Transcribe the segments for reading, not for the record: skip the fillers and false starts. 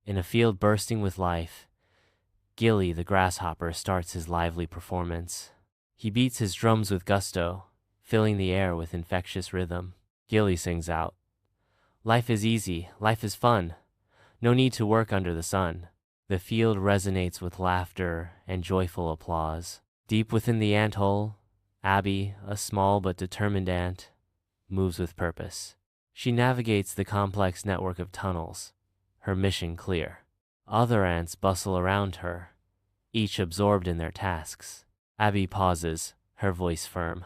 In a field bursting with life, Gilly the grasshopper starts his lively performance. He beats his drums with gusto, filling the air with infectious rhythm. Gilly sings out, "Life is easy, life is fun. No need to work under the sun." The field resonates with laughter and joyful applause. Deep within the ant-hole, Abby, a small but determined ant, moves with purpose. She navigates the complex network of tunnels, her mission clear. Other ants bustle around her, each absorbed in their tasks. Abby pauses, her voice firm.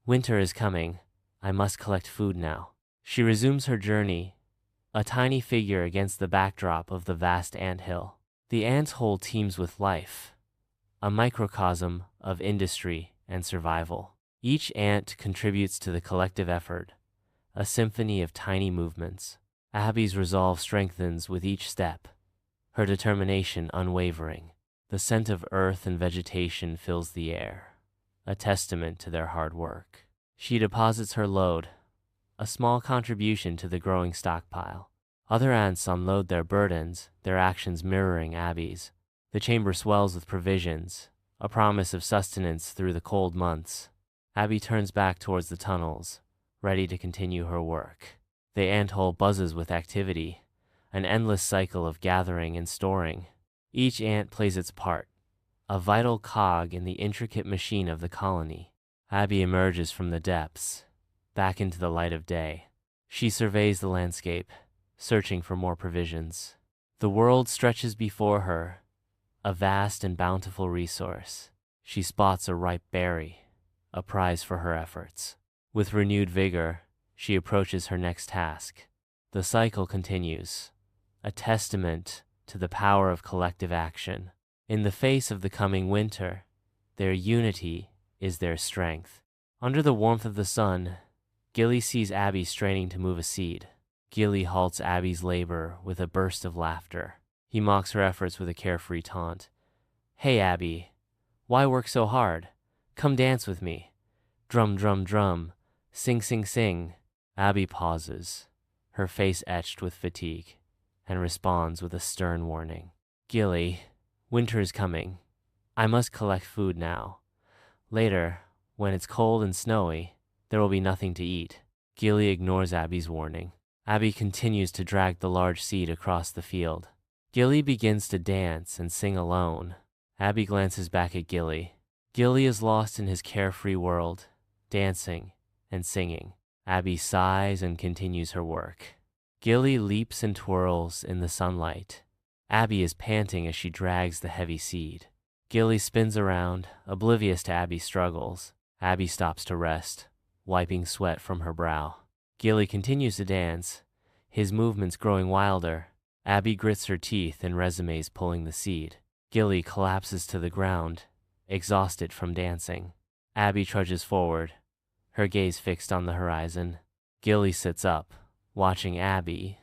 "Winter is coming. I must collect food now." She resumes her journey, a tiny figure against the backdrop of the vast anthill. The ants' hole teems with life, a microcosm of industry and survival. Each ant contributes to the collective effort, a symphony of tiny movements. Abby's resolve strengthens with each step, her determination unwavering. The scent of earth and vegetation fills the air, a testament to their hard work. She deposits her load, a small contribution to the growing stockpile. Other ants unload their burdens, their actions mirroring Abby's. The chamber swells with provisions, a promise of sustenance through the cold months. Abby turns back towards the tunnels, ready to continue her work. The ant-hole buzzes with activity, an endless cycle of gathering and storing. Each ant plays its part, a vital cog in the intricate machine of the colony. Abby emerges from the depths, back into the light of day. She surveys the landscape, searching for more provisions. The world stretches before her, a vast and bountiful resource. She spots a ripe berry, a prize for her efforts. With renewed vigor, she approaches her next task. The cycle continues, a testament to the power of collective action. In the face of the coming winter, their unity is their strength. Under the warmth of the sun, Gilly sees Abby straining to move a seed. Gilly halts Abby's labor with a burst of laughter. He mocks her efforts with a carefree taunt. "Hey, Abby, why work so hard? Come dance with me. Drum, drum, drum. Sing, sing, sing." Abby pauses, her face etched with fatigue, and responds with a stern warning. "Gilly, winter is coming. I must collect food now. Later, when it's cold and snowy, there will be nothing to eat." Gilly ignores Abby's warning. Abby continues to drag the large seed across the field. Gilly begins to dance and sing alone. Abby glances back at Gilly. Gilly is lost in his carefree world, dancing and singing. Abby sighs and continues her work. Gilly leaps and twirls in the sunlight. Abby is panting as she drags the heavy seed. Gilly spins around, oblivious to Abby's struggles. Abby stops to rest, wiping sweat from her brow. Gilly continues to dance, his movements growing wilder. Abby grits her teeth and resumes pulling the seed. Gilly collapses to the ground, exhausted from dancing. Abby trudges forward, her gaze fixed on the horizon. Gilly sits up, watching Abby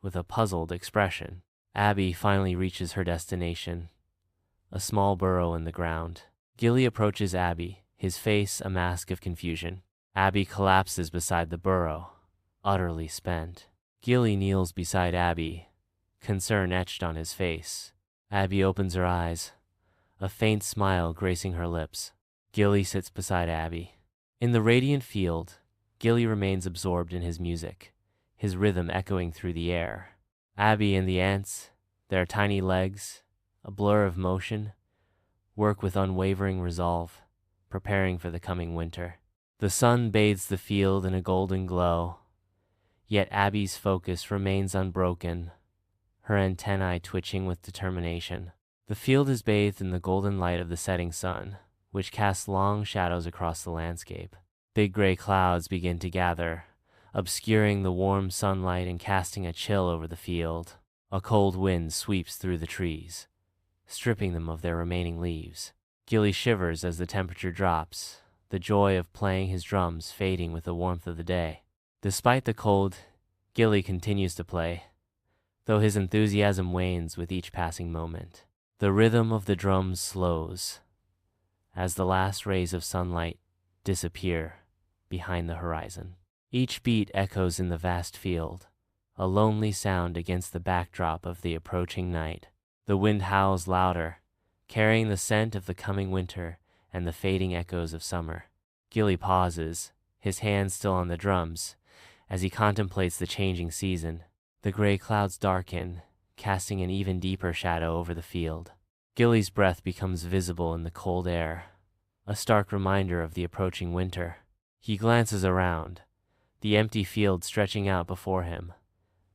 with a puzzled expression. Abby finally reaches her destination, a small burrow in the ground. Gilly approaches Abby, his face a mask of confusion. Abby collapses beside the burrow, utterly spent. Gilly kneels beside Abby, concern etched on his face. Abby opens her eyes, a faint smile gracing her lips. Gilly sits beside Abby. In the radiant field, Gilly remains absorbed in his music, his rhythm echoing through the air. Abby and the ants, their tiny legs, a blur of motion, work with unwavering resolve, preparing for the coming winter. The sun bathes the field in a golden glow, yet Abby's focus remains unbroken, her antennae twitching with determination. The field is bathed in the golden light of the setting sun, which casts long shadows across the landscape. Big gray clouds begin to gather, obscuring the warm sunlight and casting a chill over the field. A cold wind sweeps through the trees, stripping them of their remaining leaves. Gilly shivers as the temperature drops, the joy of playing his drums fading with the warmth of the day. Despite the cold, Gilly continues to play, though his enthusiasm wanes with each passing moment. The rhythm of the drums slows as the last rays of sunlight disappear behind the horizon. Each beat echoes in the vast field, a lonely sound against the backdrop of the approaching night. The wind howls louder, carrying the scent of the coming winter and the fading echoes of summer. Gilly pauses, his hands still on the drums, as he contemplates the changing season. The gray clouds darken, casting an even deeper shadow over the field. Gilly's breath becomes visible in the cold air, a stark reminder of the approaching winter. He glances around, the empty field stretching out before him,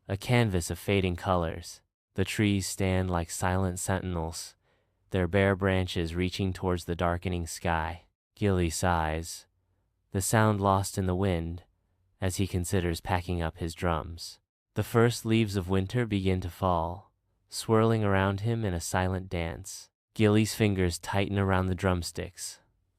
a canvas of fading colors. The trees stand like silent sentinels, their bare branches reaching towards the darkening sky. Gilly sighs, the sound lost in the wind, as he considers packing up his drums. The first leaves of winter begin to fall, swirling around him in a silent dance. Gilly's fingers tighten around the drumsticks,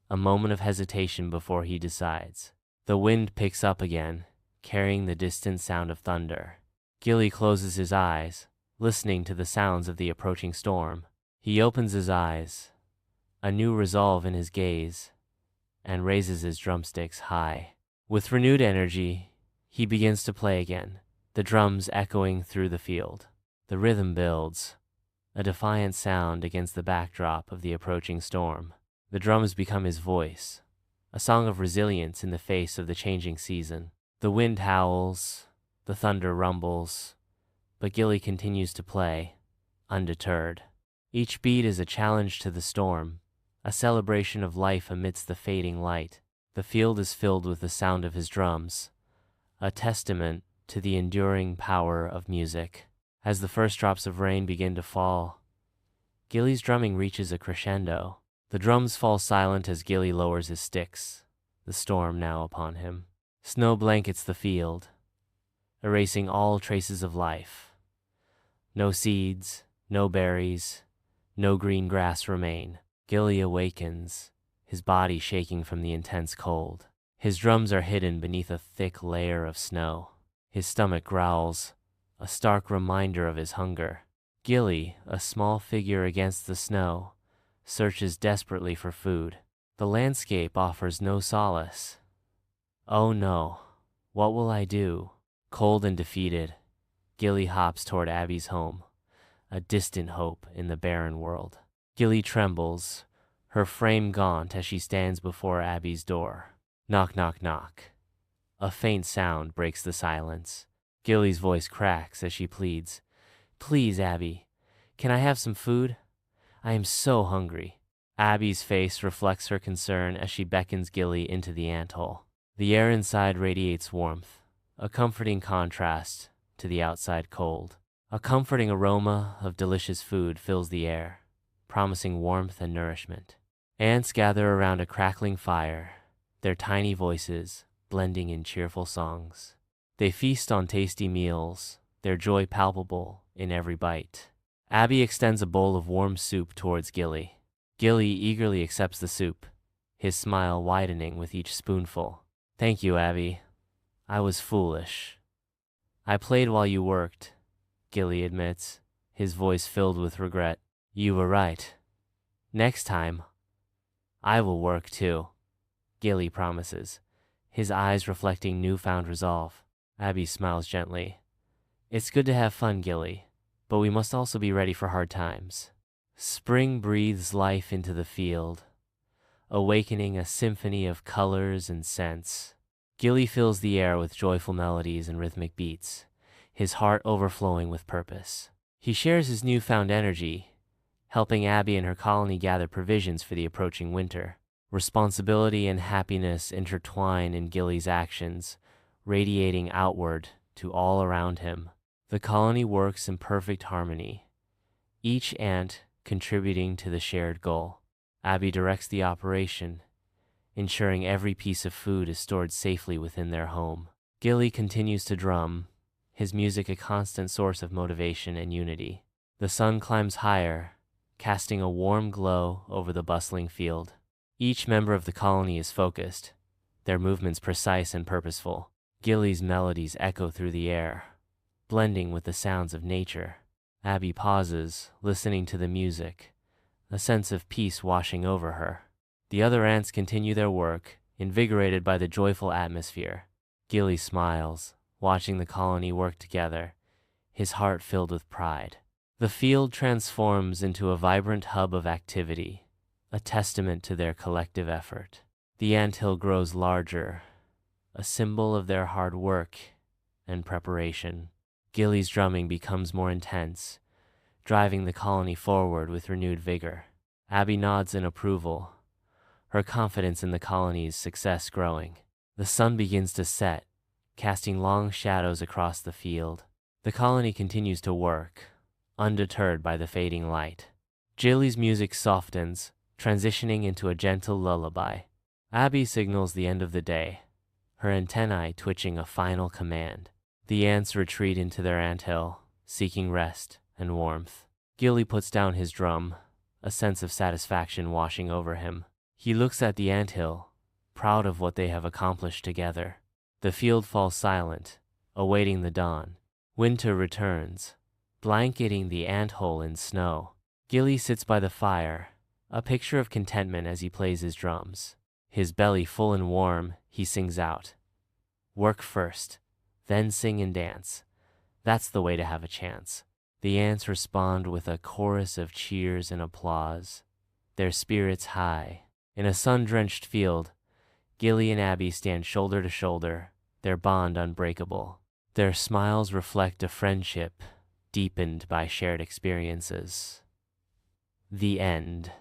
a moment of hesitation before he decides. The wind picks up again, carrying the distant sound of thunder. Gilly closes his eyes, listening to the sounds of the approaching storm. He opens his eyes, a new resolve in his gaze, and raises his drumsticks high. With renewed energy, he begins to play again, the drums echoing through the field. The rhythm builds, a defiant sound against the backdrop of the approaching storm. The drums become his voice, a song of resilience in the face of the changing season. The wind howls, the thunder rumbles, but Gilly continues to play, undeterred. Each beat is a challenge to the storm, a celebration of life amidst the fading light. The field is filled with the sound of his drums, a testament to the enduring power of music. As the first drops of rain begin to fall, Gilly's drumming reaches a crescendo. The drums fall silent as Gilly lowers his sticks, the storm now upon him. Snow blankets the field, erasing all traces of life. No seeds, no berries, no green grass remain. Gilly awakens, his body shaking from the intense cold. His drums are hidden beneath a thick layer of snow. His stomach growls, a stark reminder of his hunger. Gilly, a small figure against the snow, searches desperately for food. The landscape offers no solace. Oh no, what will I do? Cold and defeated, Gilly hops toward Abby's home, a distant hope in the barren world. Gilly trembles, her frame gaunt as she stands before Abby's door. Knock, knock, knock. A faint sound breaks the silence. Gilly's voice cracks as she pleads, "Please, Abby, can I have some food? I am so hungry." Abby's face reflects her concern as she beckons Gilly into the anthole. The air inside radiates warmth, a comforting contrast to the outside cold. A comforting aroma of delicious food fills the air, promising warmth and nourishment. Ants gather around a crackling fire, their tiny voices blending in cheerful songs. They feast on tasty meals, their joy palpable in every bite. Abby extends a bowl of warm soup towards Gilly. Gilly eagerly accepts the soup, his smile widening with each spoonful. "Thank you, Abby. I was foolish. I played while you worked," Gilly admits, his voice filled with regret. "You were right. Next time, I will work too," Gilly promises, his eyes reflecting newfound resolve. Abby smiles gently. "It's good to have fun, Gilly, but we must also be ready for hard times." Spring breathes life into the field, awakening a symphony of colors and scents. Gilly fills the air with joyful melodies and rhythmic beats, his heart overflowing with purpose. He shares his newfound energy, helping Abby and her colony gather provisions for the approaching winter. Responsibility and happiness intertwine in Gilly's actions, radiating outward to all around him. The colony works in perfect harmony, each ant contributing to the shared goal. Abby directs the operation, ensuring every piece of food is stored safely within their home. Gilly continues to drum, his music a constant source of motivation and unity. The sun climbs higher, casting a warm glow over the bustling field. Each member of the colony is focused, their movements precise and purposeful. Gilly's melodies echo through the air, blending with the sounds of nature. Abby pauses, listening to the music, a sense of peace washing over her. The other ants continue their work, invigorated by the joyful atmosphere. Gilly smiles, watching the colony work together, his heart filled with pride. The field transforms into a vibrant hub of activity, a testament to their collective effort. The anthill grows larger, a symbol of their hard work and preparation. Gilly's drumming becomes more intense, driving the colony forward with renewed vigor. Abby nods in approval, her confidence in the colony's success growing. The sun begins to set, casting long shadows across the field. The colony continues to work, undeterred by the fading light. Gilly's music softens, transitioning into a gentle lullaby. Abby signals the end of the day, her antennae twitching a final command. The ants retreat into their anthill, seeking rest and warmth. Gilly puts down his drum, a sense of satisfaction washing over him. He looks at the anthill, proud of what they have accomplished together. The field falls silent, awaiting the dawn. Winter returns, blanketing the anthole in snow. Gilly sits by the fire, a picture of contentment as he plays his drums. His belly full and warm, he sings out, "Work first, then sing and dance. That's the way to have a chance." The ants respond with a chorus of cheers and applause, their spirits high. In a sun-drenched field, Gilly and Abby stand shoulder to shoulder, their bond unbreakable. Their smiles reflect a friendship deepened by shared experiences. The end.